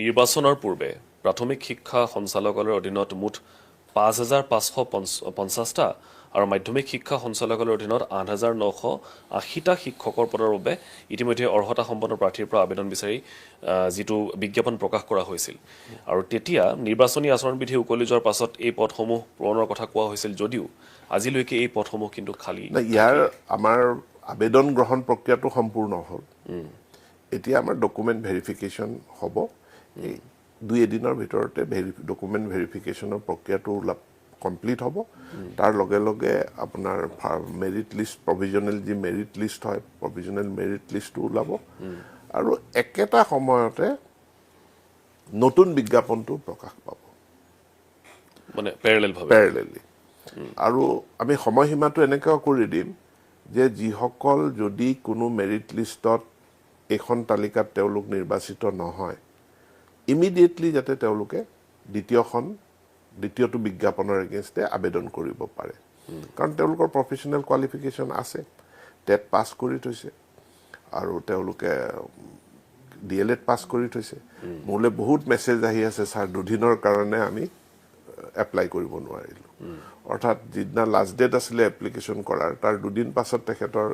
নিৰ্বাচনৰ পূৰ্বে প্ৰাথমিক শিক্ষা সঞ্চালকালয়ৰ অধীনত মুঠ ৫,৫৫০টা আৰু মাধ্যমিক শিক্ষা সঞ্চালকালয়ৰ অধীনত ৮,৯৮০টা শিক্ষকৰ পদৰ বাবে ইতিমধ্যে অৰ্হতা সম্পন্ন প্ৰাৰ্থীৰ পৰা আবেদন বিচাৰি যিটো বিজ্ঞাপন প্ৰকাশ কৰা হৈছিল আৰু তেতিয়া নিৰ্বাচনী আচৰণবিধি উকলি যোৱাৰ পাছত এই পদসমূহ পূৰণৰ কথা কোৱা হৈছিল যদিও আজিলৈকে এই পদসমূহ কিন্তু খালী ইয়াৰ আমাৰ আবেদন গ্ৰহণ প্ৰক্ৰিয়াটো সম্পূৰ্ণ হ'ল এতিয়া আমাৰ ডকুমেণ্ট ভেৰিফিকেশ্যন হ'ব এই 2 এদিনৰ ভিতৰতে ডকুমেণ্ট ভেৰিফিকেশ্যনৰ প্ৰক্ৰিয়াটো কমপ্লিট হ'ব তাৰ লগে লগে আপোনাৰ মেৰিট লিষ্ট প্ৰভিজনেল যি মেৰিট লিষ্ট হয় প্ৰভিজনেল মেৰিট লিষ্টটো ওলাব আৰু একেটা সময়তে নতুন বিজ্ঞাপনটো প্ৰকাশ পাব মানে পেৰেলেলভাৱে পেৰেলেলি আৰু আমি সময়সীমাটো এনেকৈ কৰি দিম যে যিসকল যদি কোনো মেৰিট লিষ্টত এখন তালিকাত তেওঁলোক নিৰ্বাচিত নহয় ইমিডিয়েটলি যাতে তেওঁলোকে দ্বিতীয়টো বিজ্ঞাপনৰ এগেইনষ্টে আবেদন কৰিব পাৰে কাৰণ তেওঁলোকৰ প্ৰফেশ্যনেল কোৱালিফিকেশ্যন আছে টেট পাছ কৰি থৈছে আৰু তেওঁলোকে DLED পাছ কৰি থৈছে মোলৈ বহুত মেছেজ আহি আছে ছাৰ দুদিনৰ কাৰণে আমি এপ্লাই কৰিব নোৱাৰিলোঁ অৰ্থাৎ যিদিনা লাষ্ট ডেট আছিলে এপ্লিকেশ্যন কৰাৰ তাৰ দুদিন পাছত তেখেতৰ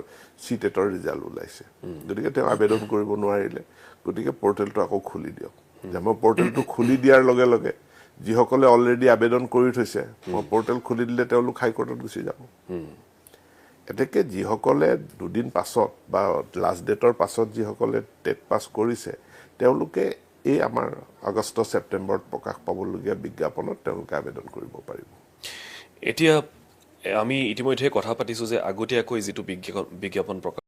TETৰ ৰিজাল্ট ওলাইছে গতিকে তেওঁ আবেদন কৰিব নোৱাৰিলে গতিকে পৰ্টেলটো আকৌ খুলি দিয়ক যে মই পৰ্টেলটো খুলি দিয়াৰ লগে লগে যিসকলে অলৰেডি আবেদন কৰি থৈছে মই পৰ্টেল খুলি দিলে তেওঁলোক হাইকোৰ্টত গুচি যাব এতেকে যিসকলে দুদিন পাছত বা লাষ্ট ডেটৰ পাছত যিসকলে টেট পাছ কৰিছে তেওঁলোকে এই আমাৰ আগষ্ট ছেপ্টেম্বৰত প্ৰকাশ পাবলগীয়া বিজ্ঞাপনত তেওঁলোকে আবেদন কৰিব পাৰিব এতিয়া আমি ইতিমধ্যে কথা পাতিছোঁ যে আগতীয়াকৈ যিটো বিজ্ঞাপন প্ৰকাশ